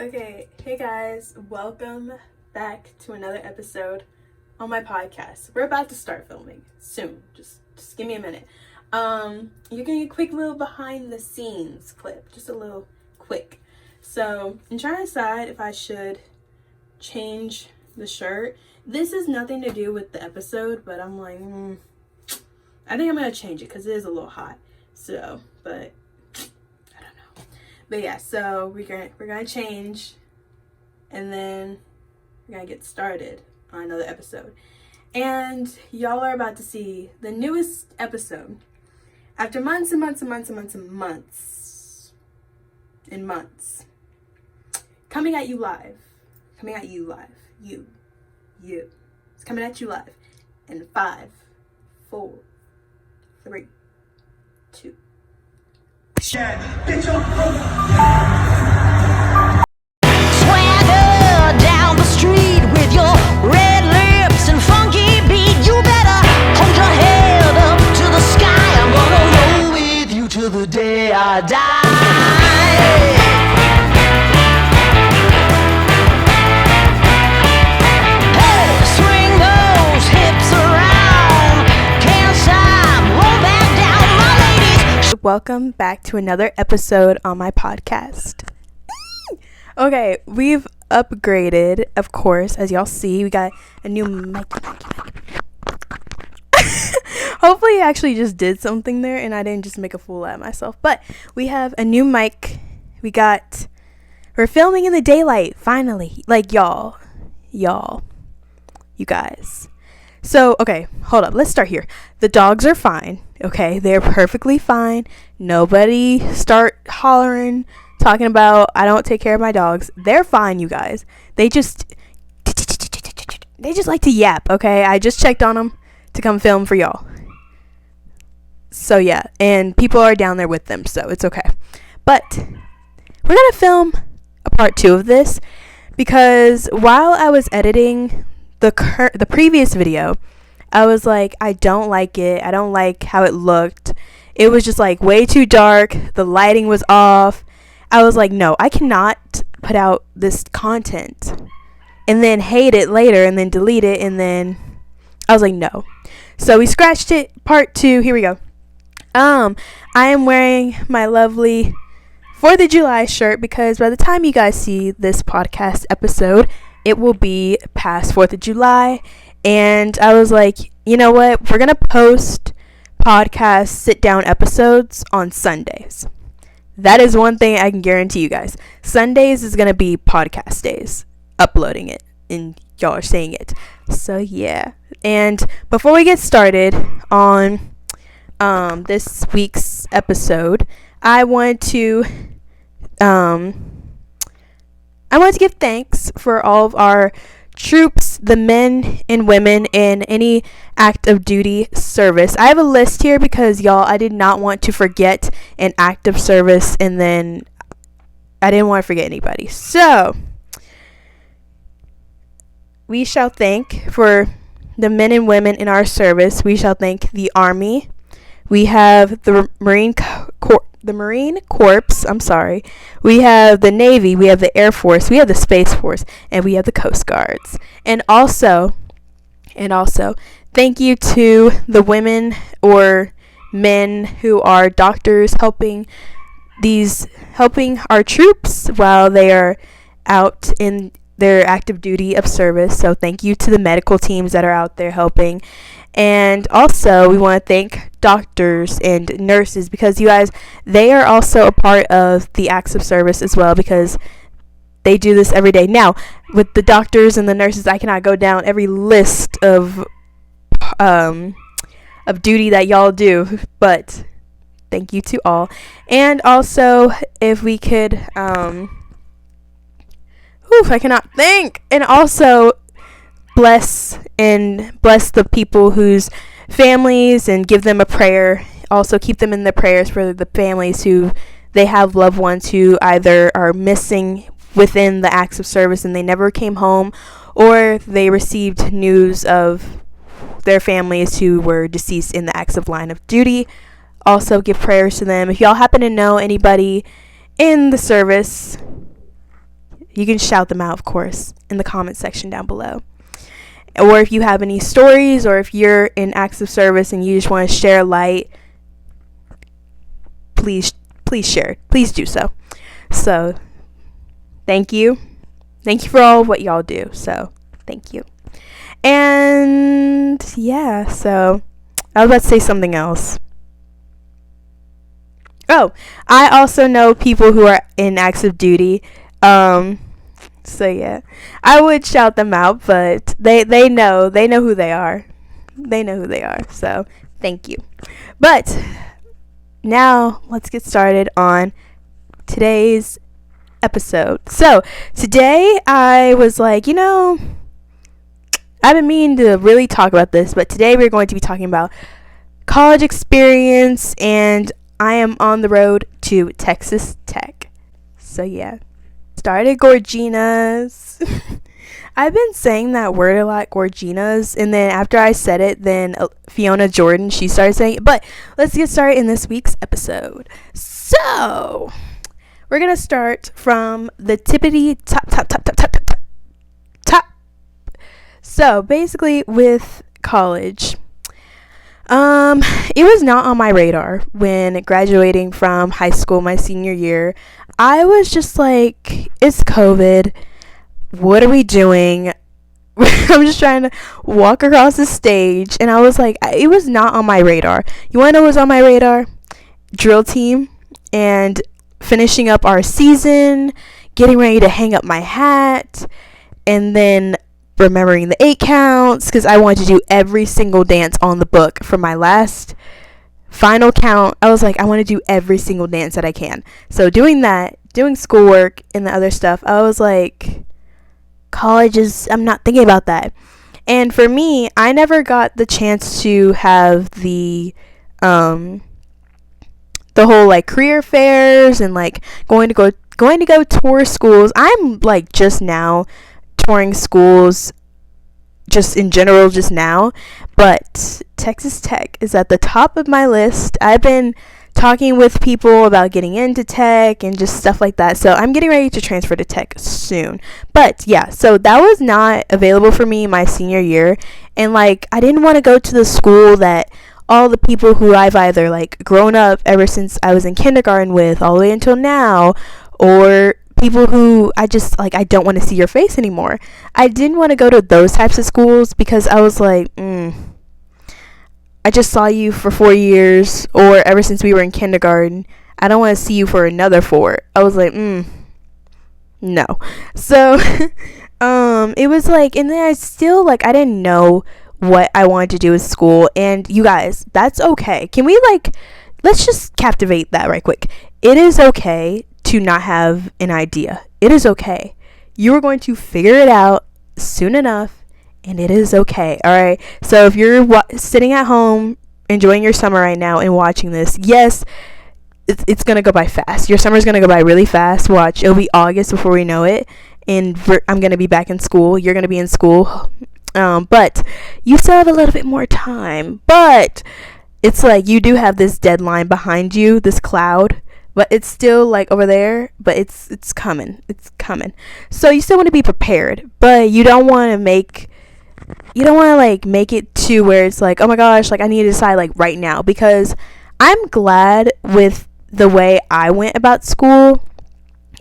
Okay, hey guys, welcome back to another episode on my podcast. We're about to start filming soon. Just give me a minute. You're getting a quick little behind the scenes clip, just a little quick. So I'm trying to decide if I should change the shirt. This is nothing to do with the episode, but I'm like, I think I'm gonna change it because it is a little hot. So, but I don't know. But yeah, so we're gonna change, and then we're gonna get started on another episode. And y'all are about to see the newest episode after months and months and months and months and months and months. Coming at you live. Coming at you live. You. It's coming at you live. In 5, 4, 3, 2. Swagger down the street with your red lips and funky beat. You better hold your head up to the sky. I'm gonna roll with you till the day I die. Hey, swing those hips around. Can't stop, roll back down, my ladies. Welcome back to another episode on my podcast. Okay, we've upgraded, of course, as y'all see. We got a new mic. Hopefully I actually just did something there and I didn't just make a fool out of myself. But we have a new mic. We're filming in the daylight, finally. Like, y'all, you guys. So, okay, hold up. Let's start here. The dogs are fine, okay? They're perfectly fine. Nobody start hollering, talking about I don't take care of my dogs. They're fine, you guys. They just like to yap, okay? I just checked on them to come film for y'all. So, yeah, and people are down there with them, so it's okay. But we're going to film a part 2 of this because while I was editing the previous video, I was like, I don't like it. I don't like how it looked. It was just like way too dark. The lighting was off. I was like, no, I cannot put out this content and then hate it later and then delete it. And then I was like, no. So we scratched it. Part 2. Here we go. I am wearing my lovely 4th of July shirt because by the time you guys see this podcast episode, it will be past 4th of July. And I was like, you know what? We're going to post podcast sit-down episodes on Sundays. That is one thing I can guarantee you guys. Sundays is going to be podcast days. Uploading it. And y'all are saying it. So, yeah. And before we get started on this week's episode, I want to give thanks for all of our troops, the men and women in any act of duty service. I have a list here because, y'all, I did not want to forget an act of service, and then I didn't want to forget anybody. So, we shall thank for the men and women in our service. We shall thank the Army. We have the Marine Corps. We have the Navy, we have the Air Force, we have the Space Force, and we have the Coast Guards. And also, thank you to the women or men who are doctors helping our troops while they are out in their active duty of service. So thank you to the medical teams that are out there helping. And also, we want to thank doctors and nurses because, you guys, they are also a part of the acts of service as well because they do this every day. Now, with the doctors and the nurses, I cannot go down every list of duty that y'all do, but thank you to all. And also, if we could, I cannot think. And also, bless the people whose families and give them a prayer. Also keep them in the prayers for the families who they have loved ones who either are missing within the acts of service and they never came home, or they received news of their families who were deceased in the acts of line of duty. Also give prayers to them. If y'all happen to know anybody in the service, you can shout them out, of course, in the comment section down below. Or if you have any stories, or if you're in acts of service and you just want to share light, please share. Please do so. So, thank you. Thank you for all of what y'all do. So, thank you. And, yeah, so, I was about to say something else. Oh, I also know people who are in active duty. So yeah, I would shout them out, but they know who they are. They know who they are. So thank you. But now let's get started on today's episode. So today I was like, I've been meaning to really talk about this, but today we're going to be talking about college experience, and I am on the road to Texas Tech. So yeah, started Gorginas. I've been saying that word a lot, Gorginas, and then after I said it, then Fiona Jordan, she started saying it. But let's get started in this week's episode. So we're gonna start from the tippity top. So basically with college, it was not on my radar when graduating from high school my senior year. I was just like, it's COVID. What are we doing? I'm just trying to walk across the stage. And I was like, it was not on my radar. You want to know what was on my radar? Drill team. And finishing up our season. Getting ready to hang up my hat. And then remembering the 8 counts. Because I wanted to do every single dance on the book for my last final count. I was like, I want to do every single dance that I can. So doing that, doing schoolwork and the other stuff, I was like, college is, I'm not thinking about that. And for me, I never got the chance to have the whole like career fairs and like going to go tour schools. I'm like just now touring schools just in general just now, but Texas Tech is at the top of my list. I've been talking with people about getting into tech and just stuff like that, so I'm getting ready to transfer to tech soon. But yeah, so that was not available for me my senior year, and like I didn't want to go to the school that all the people who I've either like grown up ever since I was in kindergarten with all the way until now, or people who I just like, I don't want to see your face anymore. I didn't want to go to those types of schools because I was like, I just saw you for 4 years, or ever since we were in kindergarten. I don't want to see you for another 4. I was like, no. So, it was like, and then I still like, I didn't know what I wanted to do with school. And you guys, that's okay. Can we like, let's just captivate that right quick. It is okay to not have an idea. It is okay. You are going to figure it out soon enough, and it is okay. All right. So if you're sitting at home enjoying your summer right now and watching this, yes, it's gonna go by fast. Your summer's gonna go by really fast. Watch, it'll be August before we know it, and I'm gonna be back in school. You're gonna be in school, but you still have a little bit more time. But it's like you do have this deadline behind you, this cloud. But it's still like over there, but it's coming. It's coming. So you still want to be prepared, but you don't want to make it to where it's like, oh my gosh, like I need to decide like right now, because I'm glad with the way I went about school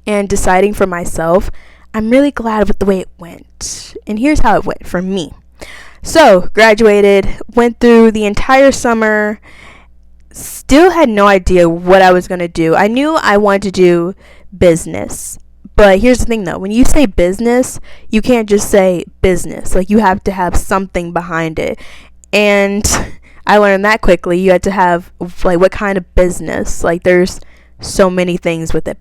and deciding for myself. I'm really glad with the way it went. And here's how it went for me. So, graduated, went through the entire summer, still had no idea what I was going to do. I knew I wanted to do business. But here's the thing though, when you say business, you can't just say business. Like you have to have something behind it. And I learned that quickly. You had to have like what kind of business. Like there's so many things with it.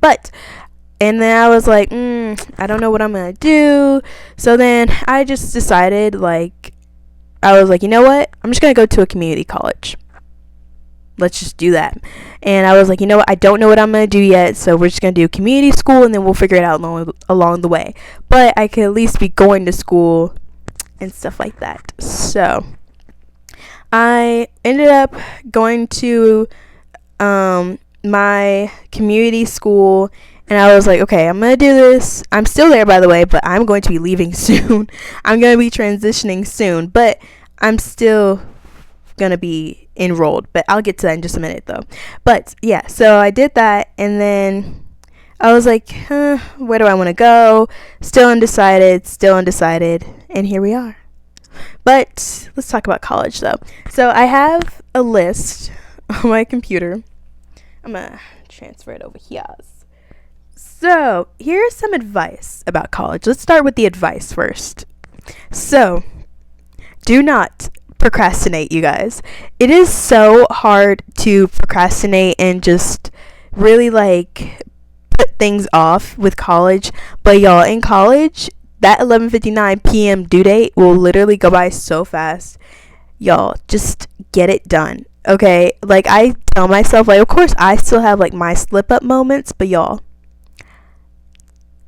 And then I was like, I don't know what I'm going to do. So then I just decided I was like, you know what? I'm just going to go to a community college. Let's just do that. And I was like, you know what? I don't know what I'm going to do yet. So we're just going to do community school and then we'll figure it out along the way. But I could at least be going to school and stuff like that. So I ended up going to my community school, And I was like, okay, I'm going to do this. I'm still there, by the way, but I'm going to be leaving soon. I'm going to be transitioning soon, but I'm still going to be enrolled. But I'll get to that in just a minute, though. But yeah, so I did that, and then I was like, where do I want to go? Still undecided, and here we are. But let's talk about college, though. So I have a list on my computer. I'm going to transfer it over here. So here's some advice about college. Let's start with the advice first. So do not procrastinate, you guys. It is so hard to procrastinate and just really like put things off with college. But y'all, in college, that 11:59 p.m. due date will literally go by so fast. Y'all, just get it done. Okay? Like, I tell myself, like, of course I still have like my slip up moments, but y'all,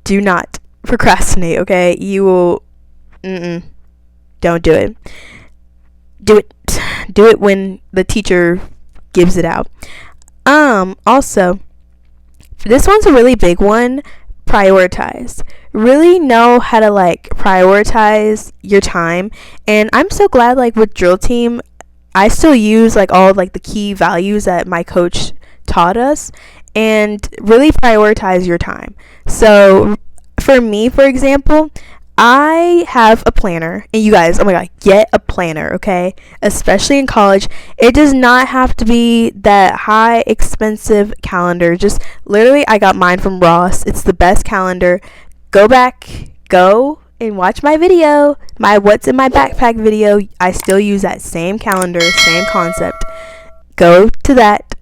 do not procrastinate, okay? You will don't do it. Do it when the teacher gives it out. Also, this one's a really big one. Prioritize. Really know how to like prioritize your time. And I'm so glad, like, with drill team, I still use like all like the key values that my coach taught us, and really prioritize your time. So for me, for example, I have a planner, and you guys, oh my god, get a planner, okay? Especially in college. It does not have to be that high expensive calendar. Just literally, I got mine from Ross. It's the best calendar. Go and watch my video, my what's in my backpack video. I still use that same calendar, same concept. Go to that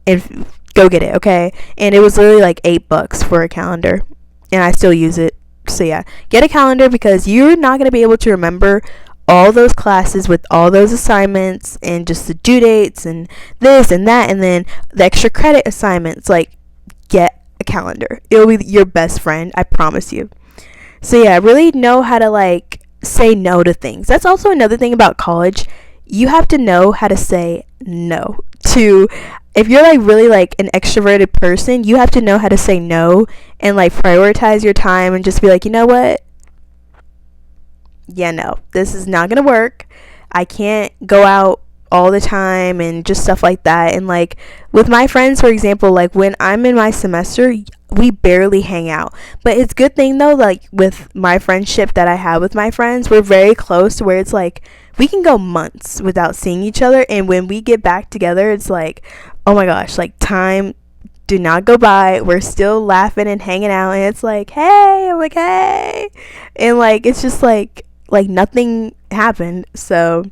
and go get it, okay? And it was literally like $8 for a calendar, and I still use it. So yeah, get a calendar, because you're not going to be able to remember all those classes with all those assignments and just the due dates and this and that, and then the extra credit assignments. Like, get a calendar. It'll be your best friend, I promise you. So yeah, really know how to like say no to things. That's also another thing about college. You have to know how to say no to, if you're like really like an extroverted person, you have to know how to say no and like prioritize your time and just be like, you know what? Yeah, no, this is not gonna work. I can't go out all the time and just stuff like that. And like with my friends, for example, like when I'm in my semester, we barely hang out. But it's good thing though, like with my friendship that I have with my friends, we're very close to where it's like we can go months without seeing each other, and when we get back together, it's like, oh my gosh, like time do not go by. We're still laughing and hanging out, and it's like, hey, I'm like, hey, and like it's just like nothing happened. So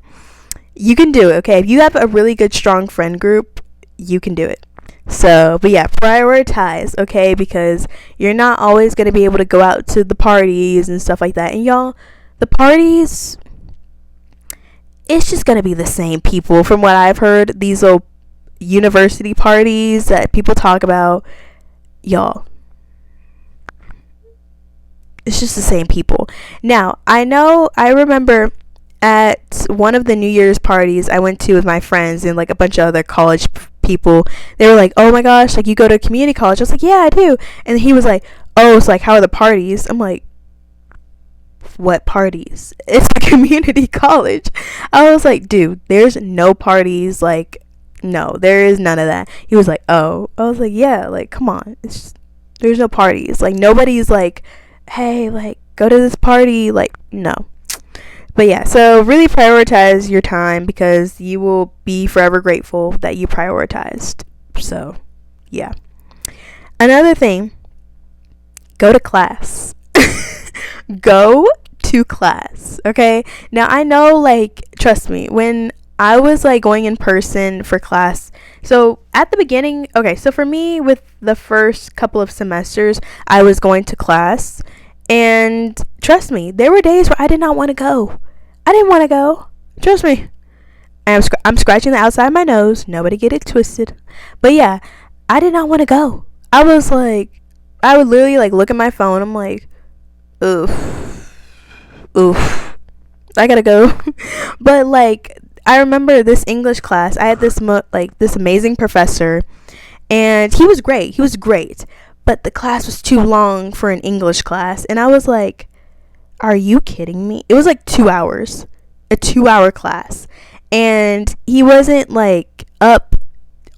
you can do it, okay? If you have a really good strong friend group, you can do it. So, but yeah, prioritize, okay? Because you're not always going to be able to go out to the parties and stuff like that. And y'all, the parties, it's just going to be the same people from what I've heard. These little university parties that people talk about, y'all, it's just the same people. Now, I remember at one of the New Year's parties I went to with my friends and like a bunch of other college people, they were like, oh my gosh, like you go to community college? I was like, yeah, I do. And he was like, oh, it's like, how are the parties? I'm like, what parties? It's a community college. I was like, dude, there's no parties. Like, no, there is none of that. He was like, oh. I was like, yeah, like, come on, it's just, there's no parties. Like, nobody's like, hey, like, go to this party. Like, no. But yeah, so really prioritize your time, because you will be forever grateful that you prioritized. So yeah, another thing, go to class. Go to class, okay? Now I know, like, trust me, when I was like going in person for class, so at the beginning, okay, so for me, with the first couple of semesters, I was going to class, and trust me, there were days where I did not want to go. I didn't want to go. Trust me. I'm scratching the outside of my nose. Nobody get it twisted. But yeah, I did not want to go. I was like, I would literally like look at my phone. I'm like, oof, I gotta go. But like, I remember this English class. I had this this amazing professor, and he was great. but the class was too long for an English class. And I was like, are you kidding me? It was like 2 hours, a 2 hour class. And he wasn't like up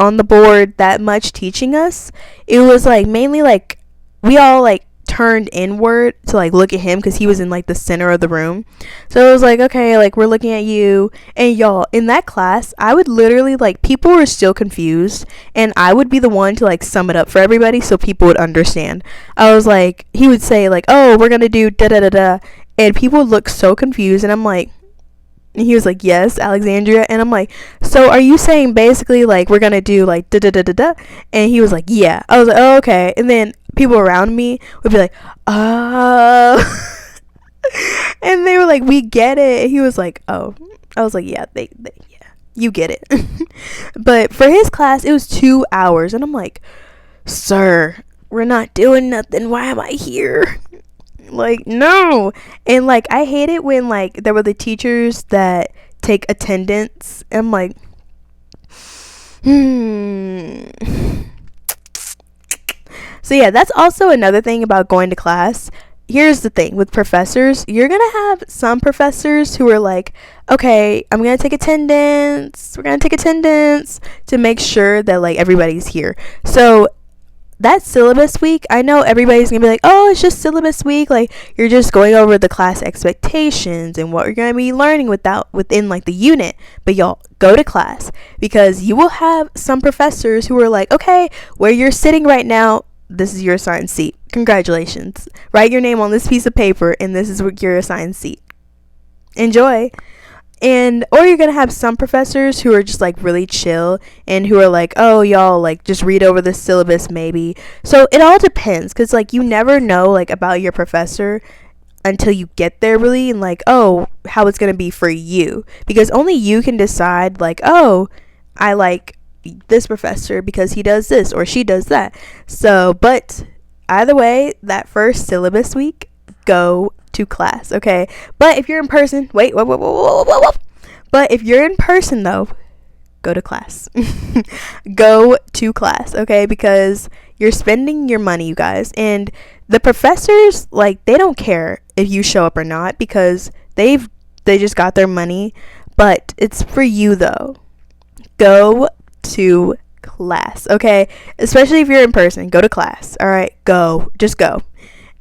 on the board that much teaching us. It was like mainly like we all like turned inward to like look at him because he was in like the center of the room. So it was like, okay, like we're looking at you. And y'all, in that class, I would literally like, people were still confused and I would be the one to like sum it up for everybody so people would understand. I was like, he would say like, oh, we're gonna do da da da da, and people would look so confused, and I'm like, and he was like, yes, Alexandria. And I'm like, so are you saying basically like we're gonna do like da da da da da? And he was like, yeah. I was like, oh, okay. And then people around me would be like, oh. And they were like, we get it. And he was like, oh. I was like, yeah, yeah, you get it. But for his class, it was 2 hours. And I'm like, sir, we're not doing nothing. Why am I here? Like, no. And like, I hate it when like there were the teachers that take attendance. I'm like, So yeah, that's also another thing about going to class. Here's the thing with professors. You're gonna have some professors who are like, okay, I'm gonna take attendance. We're gonna take attendance to make sure that like everybody's here. So that syllabus week, I know everybody's gonna be like, oh, it's just syllabus week, like you're just going over the class expectations and what you're gonna be learning within like the unit. But y'all, go to class, because you will have some professors who are like, okay, where you're sitting right now, this is your assigned seat. Congratulations, write your name on this piece of paper and this is your assigned seat. Enjoy. And or you're gonna have some professors who are just like really chill and who are like, oh, y'all, like just read over the syllabus maybe. So it all depends, because like you never know like about your professor until you get there really, and like, oh, how it's gonna be for you, because only you can decide like, oh, I like this professor because he does this or she does that. So but either way, that first syllabus week, go to class, okay? But if you're in person, but if you're in person though, go to class. Go to class, okay? Because you're spending your money, you guys, and the professors, like, they don't care if you show up or not, because they just got their money. But it's for you though. Go to class, okay? Especially if you're in person, go to class. All right, just go.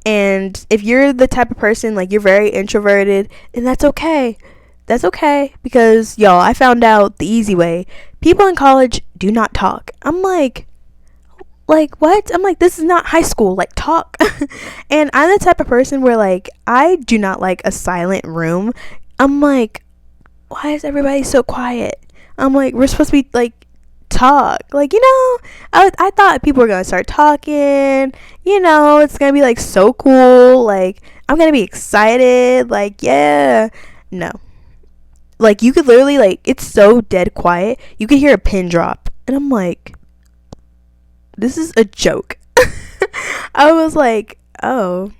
And if you're the type of person like you're very introverted, and that's okay. That's okay, because y'all, I found out the easy way. People in college do not talk. I'm like what? I'm like, this is not high school, like talk. And I'm the type of person where like I do not like a silent room. I'm like, why is everybody so quiet? I'm like, we're supposed to be like talk, like, you know, I thought people were gonna start talking, you know, it's gonna be like so cool, like I'm gonna be excited, like, yeah. No, like you could literally, like, it's so dead quiet, you could hear a pin drop, and I'm like, this is a joke. I was like, oh.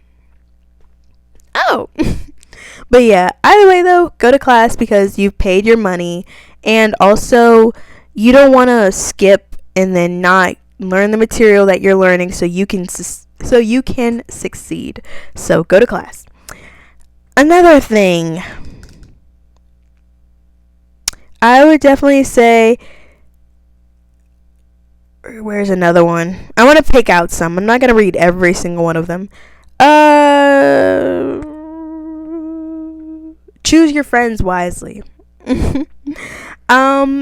But yeah, either way though, go to class because you've paid your money, and also you don't want to skip and then not learn the material that you're learning so you can succeed. So go to class. Another thing, I would definitely say, where's another one? I want to pick out some. I'm not going to read every single one of them. Choose your friends wisely.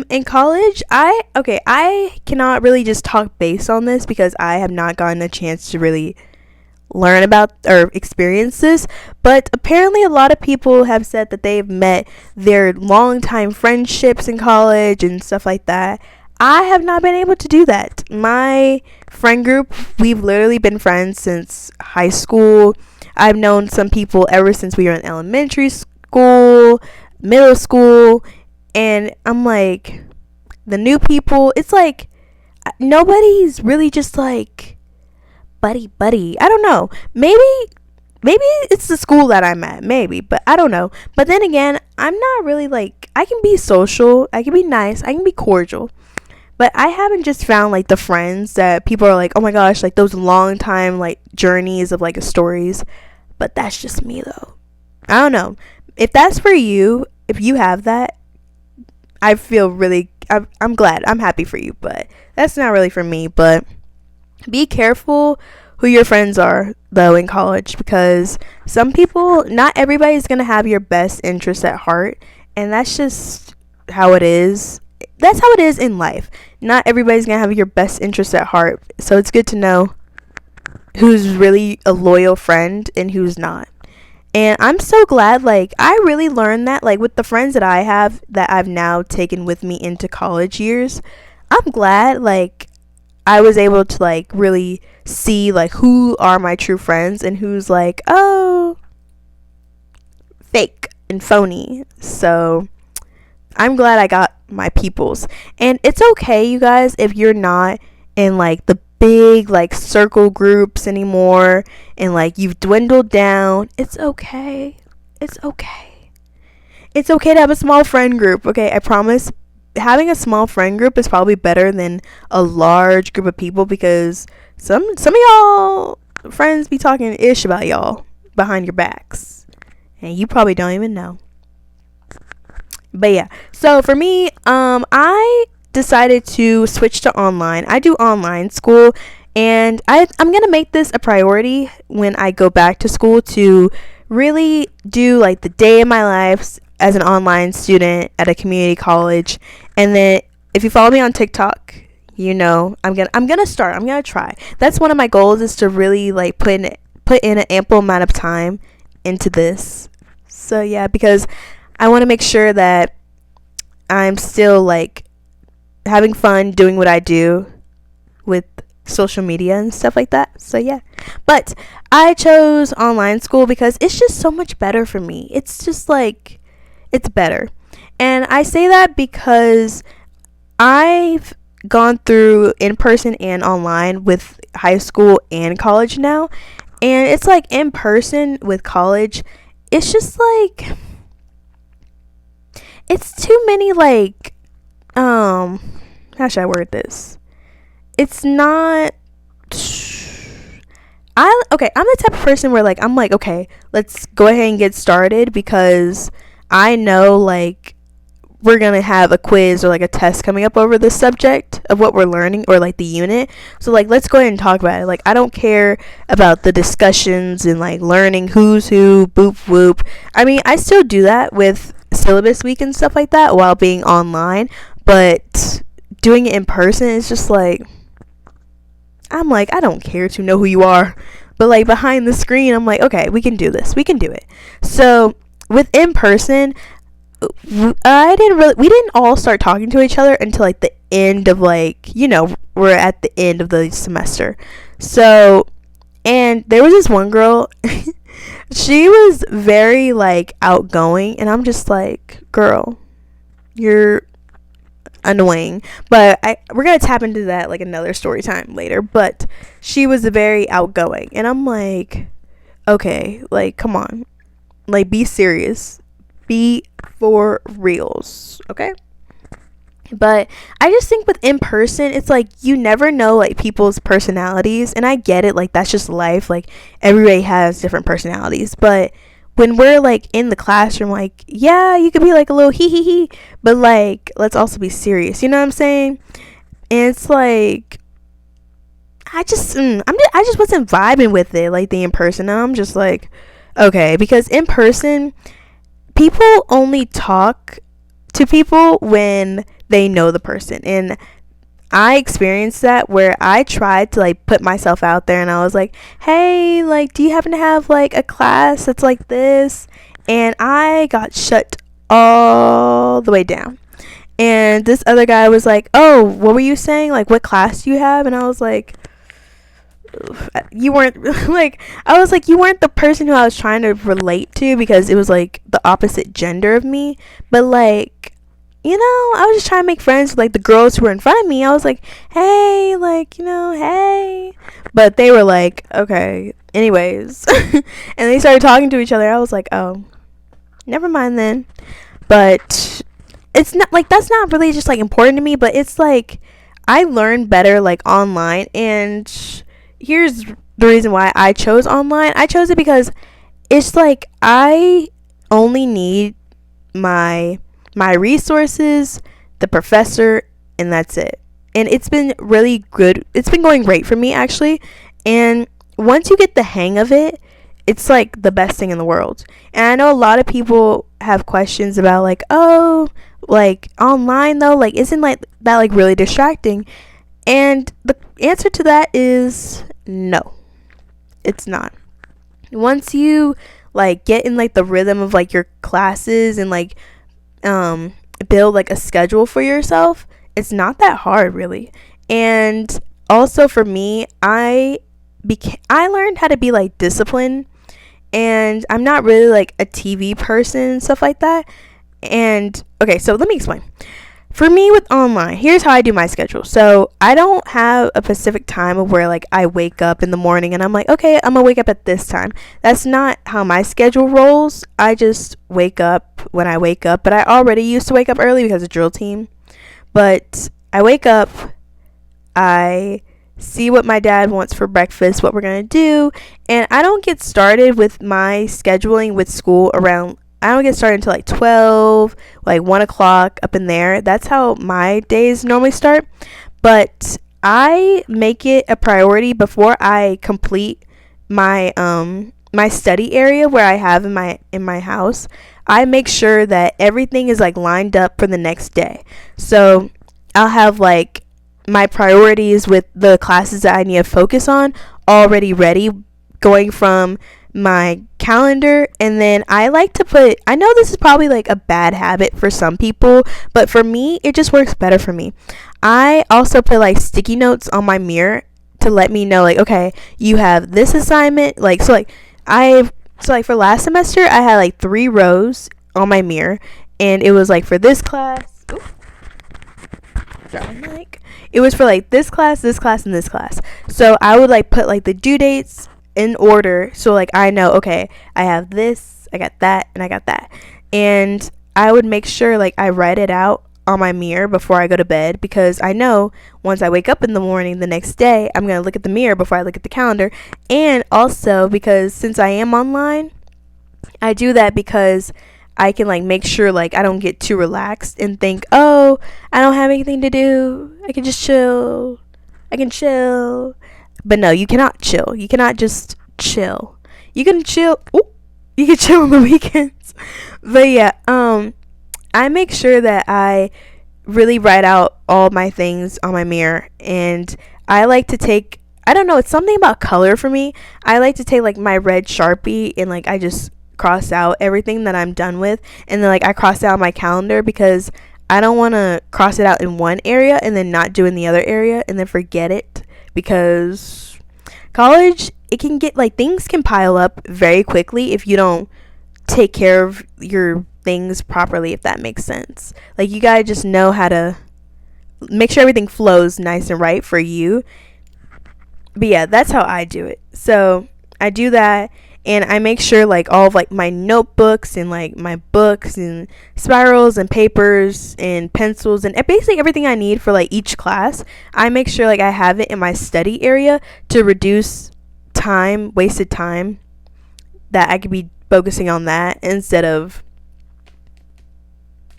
In college, I cannot really just talk based on this because I have not gotten a chance to really learn about or experience this, but apparently a lot of people have said that they've met their longtime friendships in college and stuff like that. I have not been able to do that. My friend group, we've literally been friends since high school. I've known some people ever since we were in elementary school, middle school, and I'm like, the new people, it's like nobody's really just like buddy. I don't know. Maybe it's the school that I'm at, maybe, but I don't know. But then again, I'm not really like, I can be social, I can be nice, I can be cordial, But I haven't just found like the friends that people are like, oh my gosh, like those long time like journeys of like stories. But that's just me though. I don't know. If that's for you, if you have that, I feel really, I'm glad. I'm happy for you. But that's not really for me. But be careful who your friends are though in college, because some people, not everybody's going to have your best interest at heart, and that's just how it is. That's how it is in life. Not everybody's going to have your best interest at heart, so it's good to know who's really a loyal friend and who's not. And I'm so glad, like, I really learned that, like, with the friends that I have that I've now taken with me into college years. I'm glad, like, I was able to like really see like who are my true friends and who's like, oh, fake and phony. So I'm glad I got my peoples. And it's okay, you guys, if you're not in like the big like circle groups anymore and like you've dwindled down. It's okay. It's okay. It's okay to have a small friend group. Okay, I promise having a small friend group is probably better than a large group of people, because some of y'all friends be talking ish about y'all behind your backs and you probably don't even know. But yeah, so for me, I decided to switch to online. I do online school, and I'm gonna make this a priority when I go back to school to really do like the day of my life as an online student at a community college. And then if you follow me on TikTok, you know I'm gonna try. That's one of my goals, is to really like put in an ample amount of time into this. So yeah, because I want to make sure that I'm still like having fun doing what I do with social media and stuff like that. So yeah, but I chose online school because it's just so much better for me. It's just like, it's better. And I say that because I've gone through in person and online with high school and college now. And it's like in person with college, it's just like, it's too many like, how should I word this? It's not, I'm the type of person where like, I'm like, okay, let's go ahead and get started, because I know like we're gonna have a quiz or like a test coming up over the subject of what we're learning, or like the unit. So like, let's go ahead and talk about it. Like, I don't care about the discussions and like learning who's who, boop whoop. I mean, I still do that with syllabus week and stuff like that while being online, but doing it in person is just like, I'm like, I don't care to know who you are, but like behind the screen, I'm like, okay, we can do this, we can do it. So with in person, we didn't all start talking to each other until like the end of like, you know, we're at the end of the semester. So, and there was this one girl, she was very like outgoing, and I'm just like, girl, you're annoying. But we're gonna tap into that like another story time later. But she was very outgoing, and I'm like, okay, like, come on, like, be serious, be for reals, okay? But I just think with in person, it's like you never know like people's personalities, and I get it, like that's just life, like everybody has different personalities. But when we're like in the classroom, like, yeah, you could be like a little hee hee hee, but like, let's also be serious, you know what I'm saying? And it's like, I just wasn't vibing with it, like the in person. And I'm just like, okay, because in person, people only talk to people when they know the person. And I experienced that where I tried to like put myself out there, and I was like, hey, like, do you happen to have like a class that's like this? And I got shut all the way down. And this other guy was like, oh, what were you saying? Like, what class do you have? And I was like, you weren't like, I was like, you weren't the person who I was trying to relate to, because it was like the opposite gender of me. But like, you know, I was just trying to make friends with like the girls who were in front of me. I was like, hey, like, you know, hey. But they were like, okay, anyways. And they started talking to each other. I was like, oh, never mind then. But it's not like, that's not really just like important to me, but it's like, I learn better like online, and here's the reason why I chose online. I chose it because it's like I only need my resources, the professor, and that's it. And it's been really good. It's been going great for me actually. And once you get the hang of it, it's like the best thing in the world. And I know a lot of people have questions about like, oh, like online though, like isn't like that like really distracting? And the answer to that is no. It's not. Once you like get in like the rhythm of like your classes and like build like a schedule for yourself, it's not that hard really. And also for me, I learned how to be like disciplined, and I'm not really like a TV person and stuff like that. And okay, so let me explain. For me with online, here's how I do my schedule. So I don't have a specific time of where like I wake up in the morning and I'm like, okay, I'm gonna wake up at this time. That's not how my schedule rolls. I just wake up when I wake up, but I already used to wake up early because of drill team. But I wake up, I see what my dad wants for breakfast, what we're gonna do, and I don't get started with my scheduling with school around, I don't get started until like 12, like 1 o'clock up in there. That's how my days normally start. But I make it a priority before I complete my my study area where I have in my house. I make sure that everything is like lined up for the next day. So I'll have like my priorities with the classes that I need to focus on already ready, going from my calendar. And then I like to put, I know this is probably like a bad habit for some people, but for me it just works better for me. I also put like sticky notes on my mirror to let me know like, okay, you have this assignment, like for last semester I had like 3 rows on my mirror, and it was like for this class, it was for like this class, and this class. So I would like put like the due dates in order, so like I know, okay, I have this, I got that, and I got that. And I would make sure like I write it out on my mirror before I go to bed, because I know once I wake up in the morning the next day, I'm going to look at the mirror before I look at the calendar. And also because since I am online, I do that because I can like make sure like I don't get too relaxed and think, oh, I don't have anything to do, I can just chill, I can chill. But no, you cannot chill. You cannot just chill. You can chill. Ooh, you can chill on the weekends. But yeah, I make sure that I really write out all my things on my mirror. And I like to take, I don't know, it's something about color for me. I like to take like my red Sharpie and like I just cross out everything that I'm done with. And then like I cross out my calendar, because I don't want to cross it out in one area and then not do in the other area and then forget it. Because college, it can get like, things can pile up very quickly if you don't take care of your things properly, if that makes sense. Like you gotta just know how to make sure everything flows nice and right for you. But yeah, that's how I do it. So I do that, and I make sure like all of like my notebooks and like my books and spirals and papers and pencils and basically everything I need for like each class, I make sure like I have it in my study area to reduce wasted time that I could be focusing on that instead of,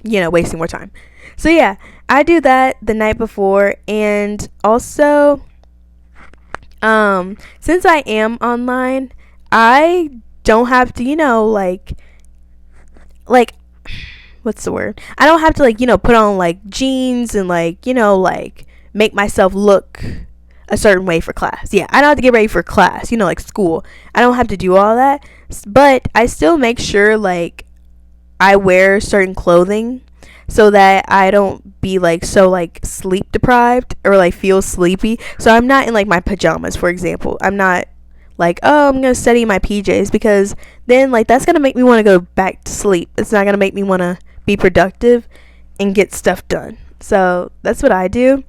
you know, wasting more time. So yeah, I do that the night before. And also since I am online, I don't have to, you know, like what's the word? I don't have to like, you know, put on like jeans and like, you know, like make myself look a certain way for class. Yeah, I don't have to get ready for class, you know, like school. I don't have to do all that. But I still make sure like I wear certain clothing so that I don't be like so like sleep deprived or like feel sleepy. So I'm not in like my pajamas, for example. I'm not like, oh, I'm gonna study in my PJs, because then like that's gonna make me want to go back to sleep. It's not gonna make me want to be productive and get stuff done. So that's what I do.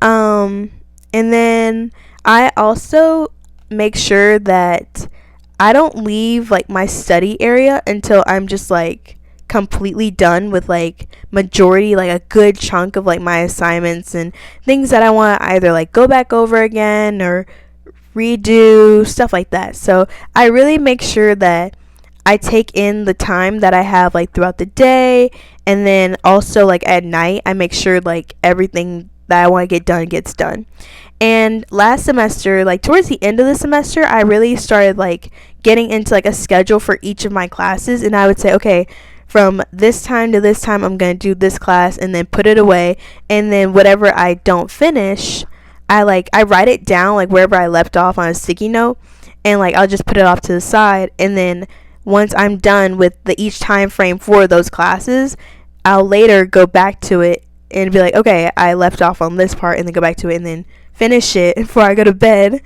And then I also make sure that I don't leave like my study area until I'm just like completely done with like majority, like a good chunk of like my assignments and things that I want to either like go back over again or redo, stuff like that. So I really make sure that I take in the time that I have like throughout the day, and then also like at night I make sure like everything that I want to get done gets done. And last semester, like towards the end of the semester, I really started like getting into like a schedule for each of my classes, and I would say, okay, from this time to this time I'm going to do this class and then put it away, and then whatever I don't finish, I write it down like wherever I left off on a sticky note, and like I'll just put it off to the side, and then once I'm done with the each time frame for those classes, I'll later go back to it and be like, okay, I left off on this part, and then go back to it and then finish it before I go to bed.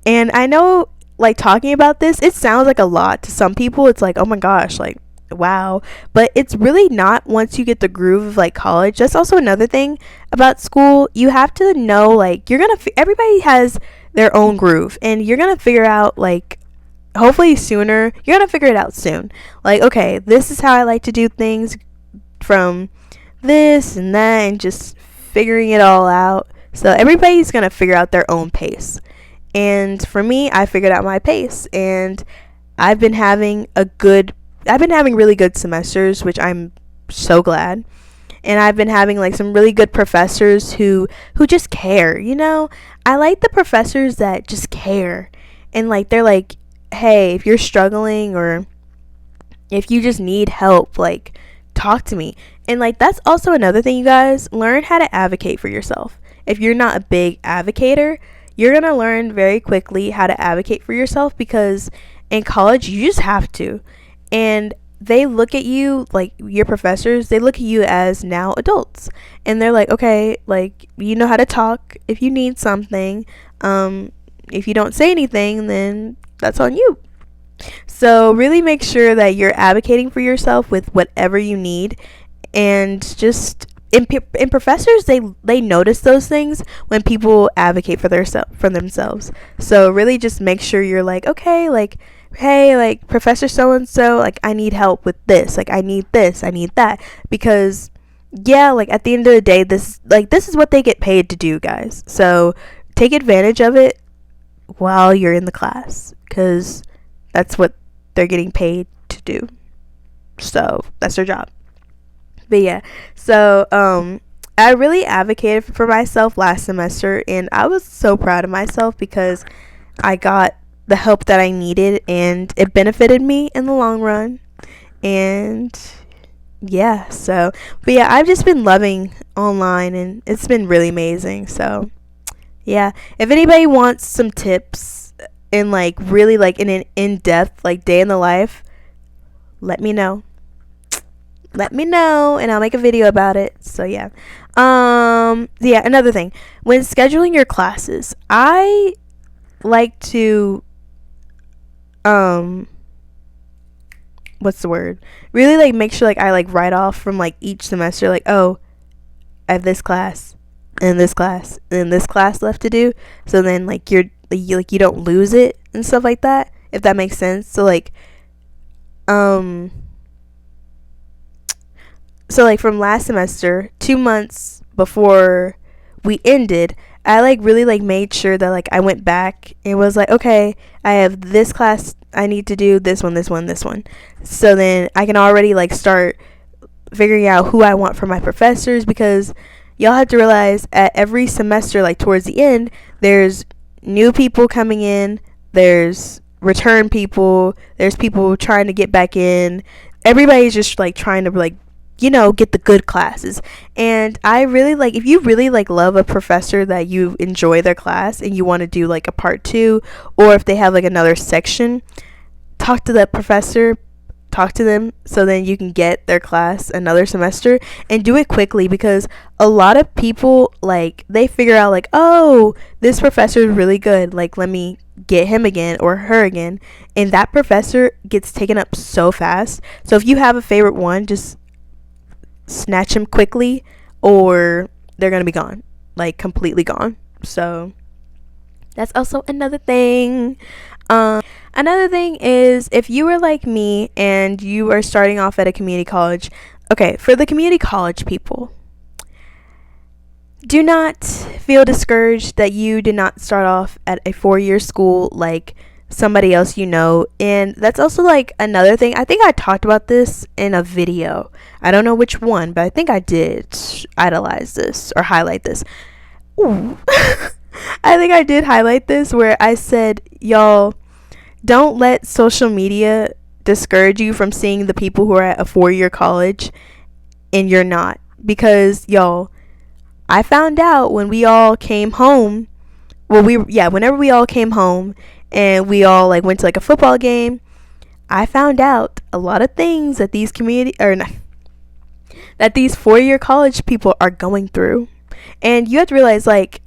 And I know, like, talking about this, it sounds like a lot to some people. It's like, oh my gosh, like, wow. But it's really not once you get the groove of like college. That's also another thing about school. You have to know, like, everybody has their own groove, and you're gonna figure out, like, hopefully sooner, you're gonna figure it out soon. Like, okay, this is how I like to do things, from this and that, and just figuring it all out. So everybody's gonna figure out their own pace. And for me, I figured out my pace, and I've been having really good semesters, which I'm so glad. And I've been having like some really good professors who just care, you know? I like the professors that just care. And like they're like, hey, if you're struggling or if you just need help, like, talk to me. And like that's also another thing, you guys, learn how to advocate for yourself. If you're not a big advocator, you're going to learn very quickly how to advocate for yourself, because in college you just have to. And they look at you, like your professors, they look at you as now adults, and they're like, okay, like, you know how to talk if you need something. If you don't say anything, then that's on you. So really make sure that you're advocating for yourself with whatever you need. And just in professors, they notice those things when people advocate for themselves. So really just make sure you're like, okay, like, hey, like, Professor so and so, like, I need help with this, like, I need this, I need that. Because yeah, like, at the end of the day, this is what they get paid to do, guys. So take advantage of it while you're in the class, because that's what they're getting paid to do. So that's their job. But yeah, so I really advocated for myself last semester, and I was so proud of myself because I got the help that I needed, and it benefited me in the long run. And yeah, so, but yeah, I've just been loving online, and it's been really amazing. So yeah, if anybody wants some tips in like really like in an in-depth like day in the life, let me know, and I'll make a video about it. So yeah, yeah, another thing, when scheduling your classes, I like to what's the word, really like make sure like I like write off from like each semester, like, oh, I have this class and this class and this class left to do. So then like you don't lose it and stuff like that, if that makes sense. So like so like from last semester, 2 months before we ended, I like really like made sure that like I went back and was like, okay, I have this class I need to do, this one. So then I can already like start figuring out who I want for my professors, because y'all have to realize at every semester, like towards the end, there's new people coming in, there's return people, there's people trying to get back in. Everybody's just like trying to like, you know, get the good classes. And I really like, if you really like love a professor that you enjoy their class and you want to do like a part 2, or if they have like another section, talk to that professor, talk to them, so then you can get their class another semester, and do it quickly, because a lot of people, like, they figure out like, oh, this professor is really good, like, let me get him again or her again, and that professor gets taken up so fast. So if you have a favorite one, just snatch him quickly, or they're gonna be gone, like completely gone. So That's also another thing. Another thing is, if you are like me and you are starting off at a community college, okay, for the community college people, do not feel discouraged that you did not start off at a 4-year school like somebody else you know. And that's also like another thing. I think I talked about this in a video. I don't know which one, but I think I did idolize this or highlight this. Ooh. I think I did highlight this where I said, y'all, don't let social media discourage you from seeing the people who are at a 4-year college and you're not. Because, y'all, I found out when we all came home, whenever we all came home and we all like went to like a football game, I found out a lot of things that these that these 4-year college people are going through. And you have to realize, like,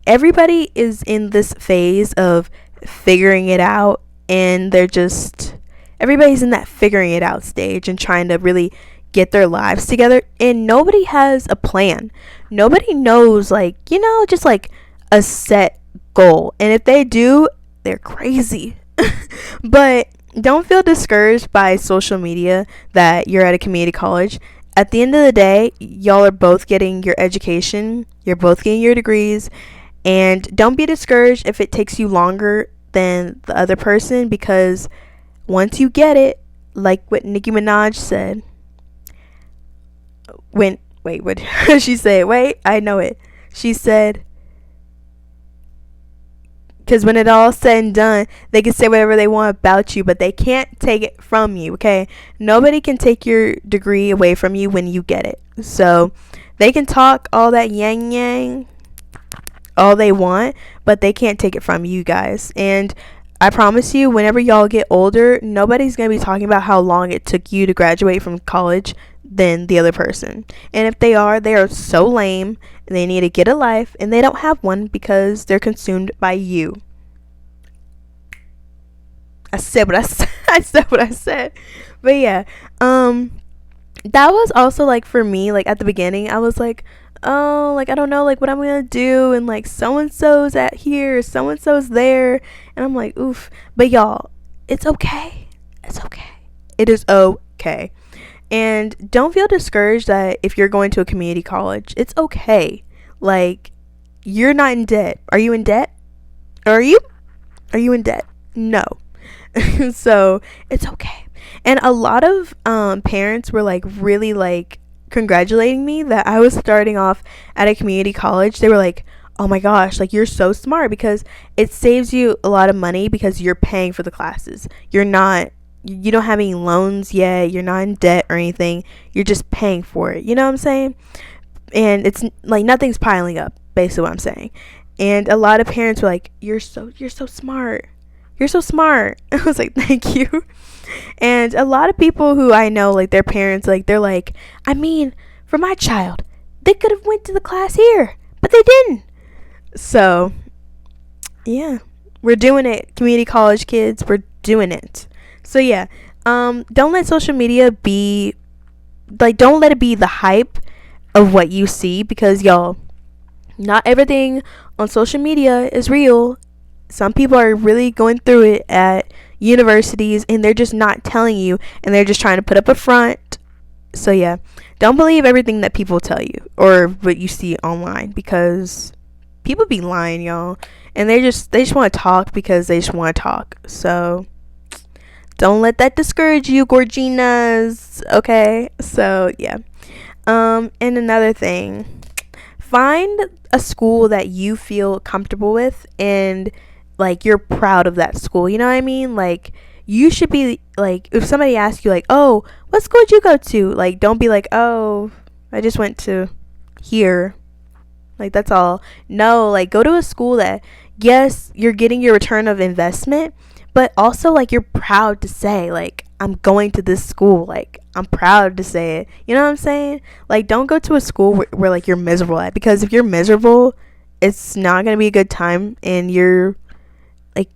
everybody is in this phase of figuring it out, and everybody's in that figuring it out stage and trying to really get their lives together, and nobody has a plan. Nobody knows, like, just like a set goal, and if they do, they're crazy. But don't feel discouraged by social media that you're at a community college. At the end of the day, y'all are both getting your education, you're both getting your degrees, and don't be discouraged if it takes you longer than the other person, because once you get it, like what Nicki Minaj said, what did she say? Wait, I know it. She said, because when it all said and done, they can say whatever they want about you, but they can't take it from you, okay? Nobody can take your degree away from you when you get it. So they can talk all that yang all they want, but they can't take it from you guys. And I promise you, whenever y'all get older, nobody's going to be talking about how long it took you to graduate from college than the other person. And if they are so lame, and they need to get a life, and they don't have one because they're consumed by you. I said what I said. I said what I said. But yeah, that was also like for me, like at the beginning, I was like, oh, like I don't know like what I'm gonna do, and like so and so's at here, so and so's there, and I'm like, oof. But y'all, it's okay. It's okay. It is okay. And don't feel discouraged that if you're going to a community college, it's okay. Like, you're not in debt. Are you in debt? Are you in debt? No. So it's okay. And a lot of parents were like really like congratulating me that I was starting off at a community college. They were like, oh my gosh, like you're so smart, because it saves you a lot of money because you're paying for the classes. You don't have any loans yet. You're not in debt or anything. You're just paying for it. You know what I'm saying? And it's like nothing's piling up, basically what I'm saying. And a lot of parents were like, you're so smart. You're so smart. I was like, thank you. And a lot of people who I know, like their parents, like they're like, I mean, for my child, they could have went to the class here, but they didn't. So, yeah, we're doing it. Community college kids, we're doing it. So yeah, don't let social media be, like, don't let it be the hype of what you see, because y'all, not everything on social media is real. Some people are really going through it at universities, and they're just not telling you, and they're just trying to put up a front. So yeah, don't believe everything that people tell you or what you see online, because people be lying, y'all, and they just want to talk because they just want to talk. So don't let that discourage you, Gorginas. Okay? So, yeah. And another thing, find a school that you feel comfortable with and, like, you're proud of that school. You know what I mean? Like, you should be, like, if somebody asks you, like, oh, what school did you go to? Like, don't be like, oh, I just went to here. Like, that's all. No, like, go to a school that, yes, you're getting your return of investment, but also, like, you're proud to say, like, I'm going to this school. Like, I'm proud to say it. You know what I'm saying? Like, don't go to a school where like, you're miserable at. Because if you're miserable, it's not going to be a good time. And you're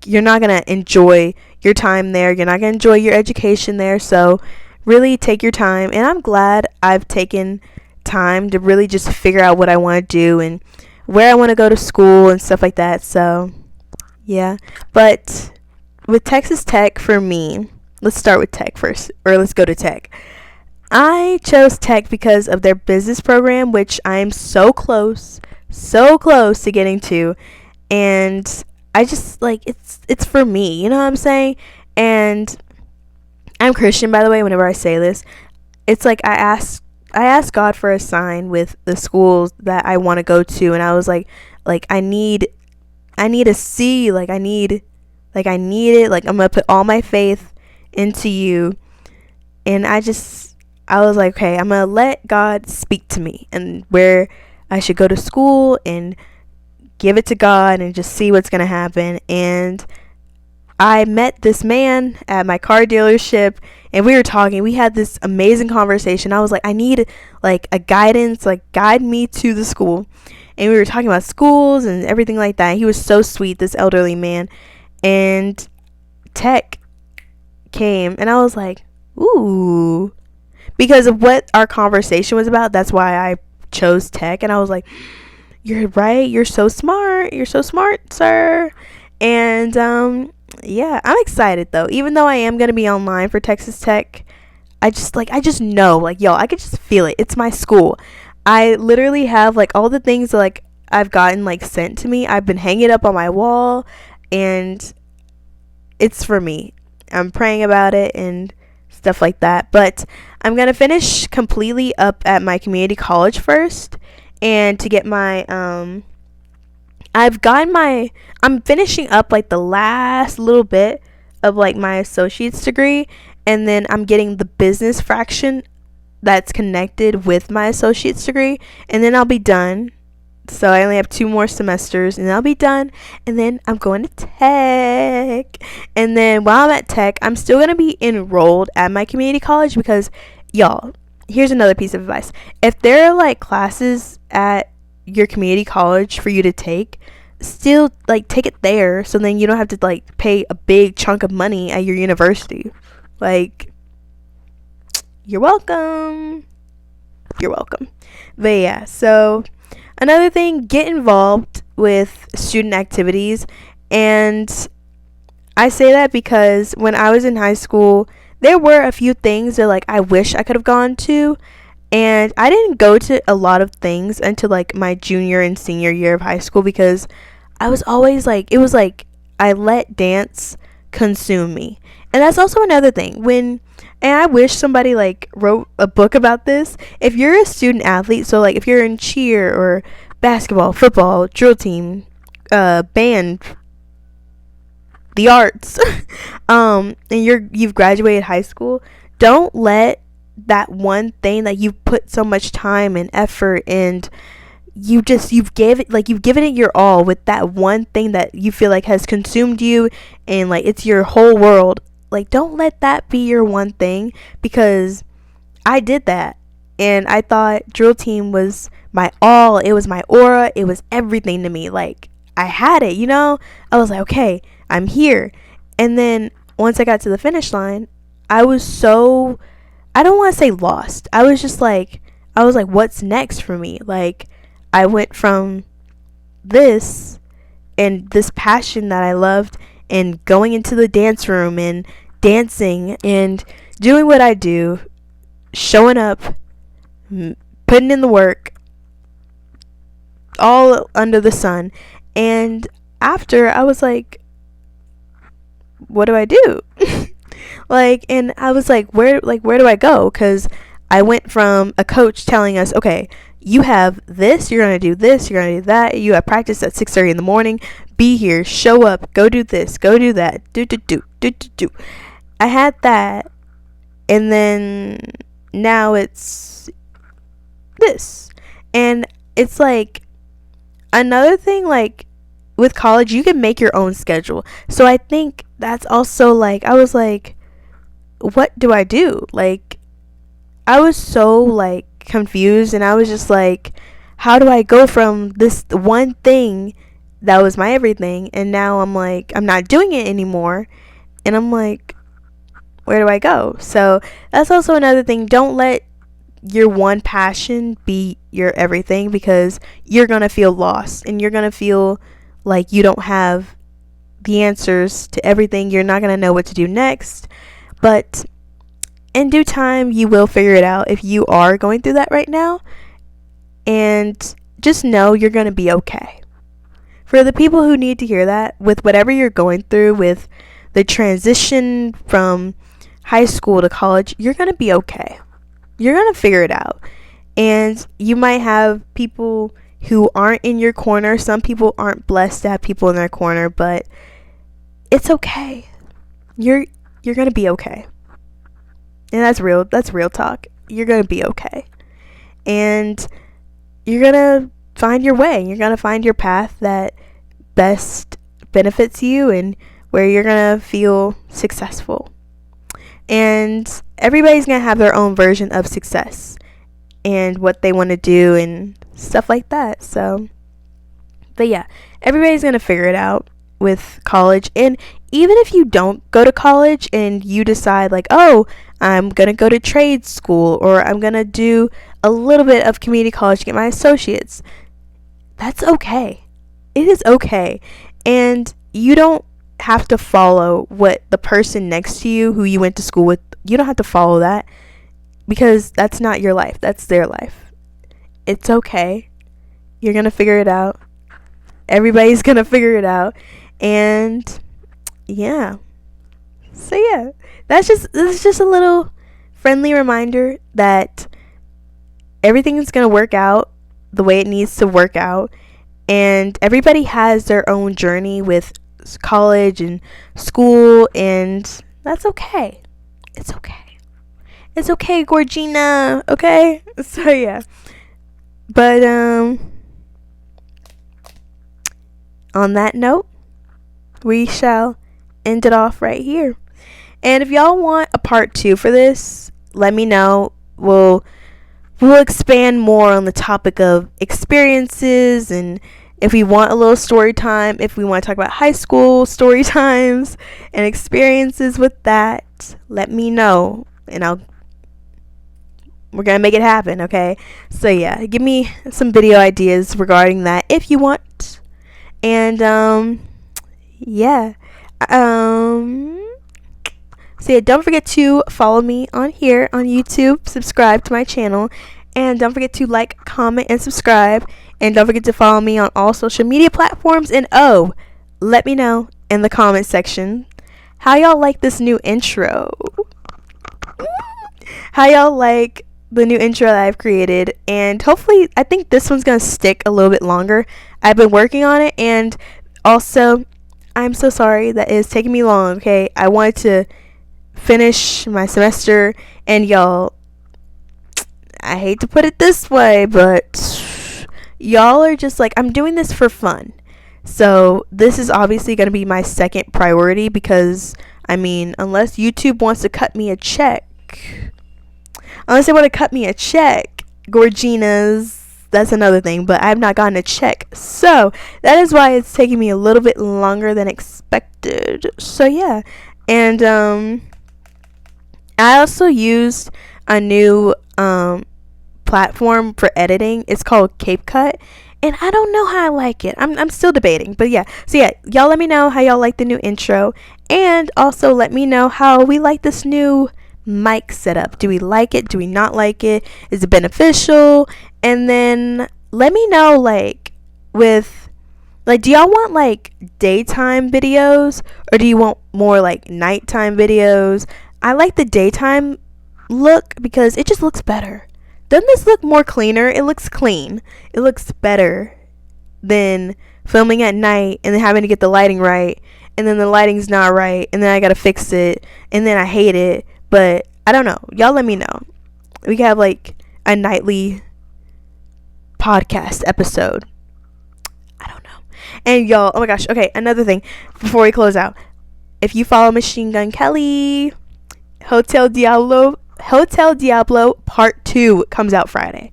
not going to enjoy your time there. You're not going to enjoy your education there. So, really take your time. And I'm glad I've taken time to really just figure out what I want to do and where I want to go to school and stuff like that. So, Yeah. But with Texas Tech, for me, let's start with Tech first, or let's go to Tech. I chose Tech because of their business program, which I'm so close to getting to, and I just like it's for me, you know what I'm saying? And I'm Christian, by the way. Whenever I say this, it's like I asked God for a sign with the schools that I want to go to, and I was like I need to see, I need it, like I'm gonna put all my faith into you, and I was like, okay, I'm gonna let God speak to me and where I should go to school and give it to God and just see what's gonna happen. And I met this man at my car dealership, and we were talking. We had this amazing conversation. I was like, I need like a guidance, like guide me to the school. And we were talking about schools and everything like that. He was so sweet, this elderly man. And Tech came, and I was like, ooh, because of what our conversation was about. That's why I chose Tech. And I was like, you're right, you're so smart, sir. And yeah, I'm excited though. Even though I am going to be online for Texas Tech, I just know, like, yo, I could just feel it. It's my school. I literally have like all the things that, like, I've gotten like sent to me. I've been hanging up on my wall, and it's for me. I'm praying about it and stuff like that. But I'm going to finish completely up at my community college first, and to get my I'm finishing up like the last little bit of like my associate's degree, and then I'm getting the business fraction that's connected with my associate's degree, and then I'll be done. So I only have 2 more semesters, and I'll be done. And then I'm going to Tech. And then while I'm at Tech, I'm still going to be enrolled at my community college because, y'all, here's another piece of advice. If there are like classes at your community college for you to take, still like take it there, so then you don't have to like pay a big chunk of money at your university. Like, you're welcome. But yeah, so another thing, get involved with student activities. And I say that because when I was in high school, there were a few things that like I wish I could have gone to, and I didn't go to a lot of things until like my junior and senior year of high school, because I was always like, it was like I let dance consume me. And that's also another thing. And I wish somebody like wrote a book about this. If you're a student athlete, so like if you're in cheer or basketball, football, drill team, band, the arts, and you've graduated high school, don't let that one thing that you've put so much time and effort, and you've given it your all with that one thing that you feel like has consumed you, and like it's your whole world. Like, don't let that be your one thing, because I did that, and I thought drill team was my all. It was my aura. It was everything to me. Like, I had it, you know? I was like, okay, I'm here. And then once I got to the finish line, I was so, I don't want to say lost. I was like, what's next for me? Like, I went from this and this passion that I loved, and going into the dance room and dancing and doing what I do, showing up, putting in the work, all under the sun. And after, I was like, what do I do? Like, and I was like, where do I go? Because I went from a coach telling us, okay, you have this, you're going to do this, you're going to do that. You have practice at 6:30 in the morning. Be here, show up, go do this, go do that, do. I had that, and then now it's this. And it's like another thing, like with college, you can make your own schedule. So I think that's also like, I was like, what do I do? Like, I was so like confused, and I was just like, how do I go from this one thing that was my everything, and now I'm like, I'm not doing it anymore, and I'm like, where do I go? So that's also another thing. Don't let your one passion be your everything, because you're gonna feel lost, and you're gonna feel like you don't have the answers to everything. You're not going to know what to do next. But in due time, you will figure it out if you are going through that right now. And just know you're going to be okay. For the people who need to hear that, with whatever you're going through, with the transition from high school to college, you're going to be okay. You're going to figure it out. And you might have people who aren't in your corner. Some people aren't blessed to have people in their corner, but it's okay. You're going to be okay. And that's real talk. You're going to be okay. And you're going to find your way. You're going to find your path that best benefits you and where you're going to feel successful. And everybody's going to have their own version of success and what they want to do and stuff like that. So, but yeah, everybody's going to figure it out with college. And even if you don't go to college and you decide like, oh, I'm going to go to trade school, or I'm going to do a little bit of community college to get my associates, that's okay. It is okay. And you don't have to follow what the person next to you who you went to school with, you don't have to follow that, because that's not your life. That's their life. It's okay. You're going to figure it out. Everybody's going to figure it out. And yeah. So yeah, this is just a little friendly reminder that everything is going to work out the way it needs to work out. And everybody has their own journey with college and school, and that's okay. It's okay. It's okay, Gorgina. Okay? So yeah. But on that note, we shall end it off right here. And if y'all want a part 2 for this, let me know. We'll expand more on the topic of experiences, and if we want a little story time, if we want to talk about high school story times and experiences with that, let me know, and we're gonna make it happen. Okay? So yeah, give me some video ideas regarding that if you want. And yeah. So yeah, don't forget to follow me on here on YouTube, subscribe to my channel, and don't forget to like, comment, and subscribe. And don't forget to follow me on all social media platforms. And oh, let me know in the comment section how y'all like this new intro. How y'all like the new intro that I've created. And hopefully, I think this one's going to stick a little bit longer. I've been working on it. And also, I'm so sorry that it's taking me long, okay? I wanted to finish my semester, and y'all, I hate to put it this way, but y'all are just like, I'm doing this for fun. So this is obviously going to be my second priority, because I mean, unless YouTube wants to cut me a check, Gorginas, that's another thing, but I've not gotten a check. So that is why it's taking me a little bit longer than expected. So yeah. And I also used a new platform for editing. It's called CapCut, and I don't know how I like it. I'm still debating, but yeah. So yeah, y'all let me know how y'all like the new intro, and also let me know how we like this new mic setup. Do we like it? Do we not like it? Is it beneficial? And then let me know, like, do y'all want like daytime videos, or do you want more like nighttime videos? I like the daytime look because it just looks better. Doesn't this look more cleaner? It looks clean. It looks better than filming at night and then having to get the lighting right, and then the lighting's not right, and then I gotta fix it, and then I hate it. But I don't know. Y'all let me know. We can have like a nightly podcast episode. I don't know. And y'all, oh my gosh. Okay, another thing before we close out. If you follow Machine Gun Kelly, Hotel Diablo Part 2 comes out Friday.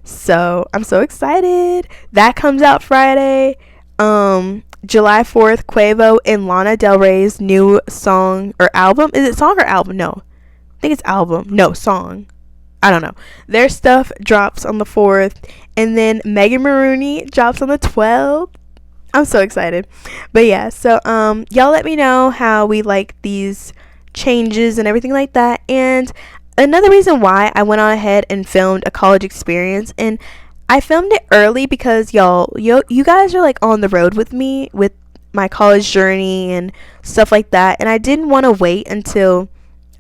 So I'm so excited. That comes out Friday. July 4th, Quavo and Lana Del Rey's new song or album. Is it song or album? No. I think it's album. No, song. I don't know. Their stuff drops on the 4th. And then Megan Maroney drops on the 12th. I'm so excited. But yeah, so y'all let me know how we like these changes and everything like that. And another reason why I went on ahead and filmed a college experience, and I filmed it early because you guys are like on the road with me with my college journey and stuff like that, and I didn't want to wait until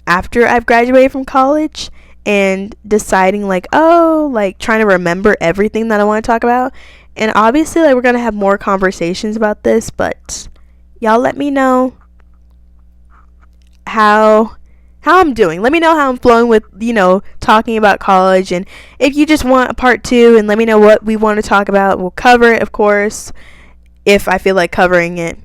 after I've graduated from college and deciding like, oh, like trying to remember everything that I want to talk about. And obviously like we're going to have more conversations about this, but y'all let me know how I'm doing. Let me know how I'm flowing with, talking about college, and if you just want a part 2 and let me know what we want to talk about, we'll cover it, of course, if I feel like covering it.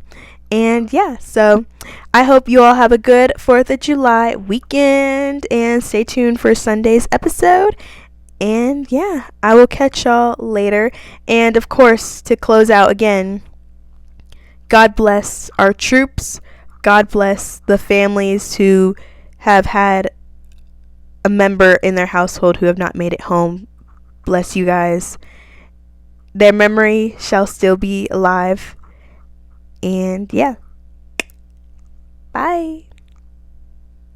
And yeah, so I hope you all have a good 4th of July weekend and stay tuned for Sunday's episode. And yeah, I will catch y'all later. And of course, to close out again, God bless our troops. God bless the families who have had a member in their household who have not made it home. Bless you guys. Their memory shall still be alive. And yeah. Bye.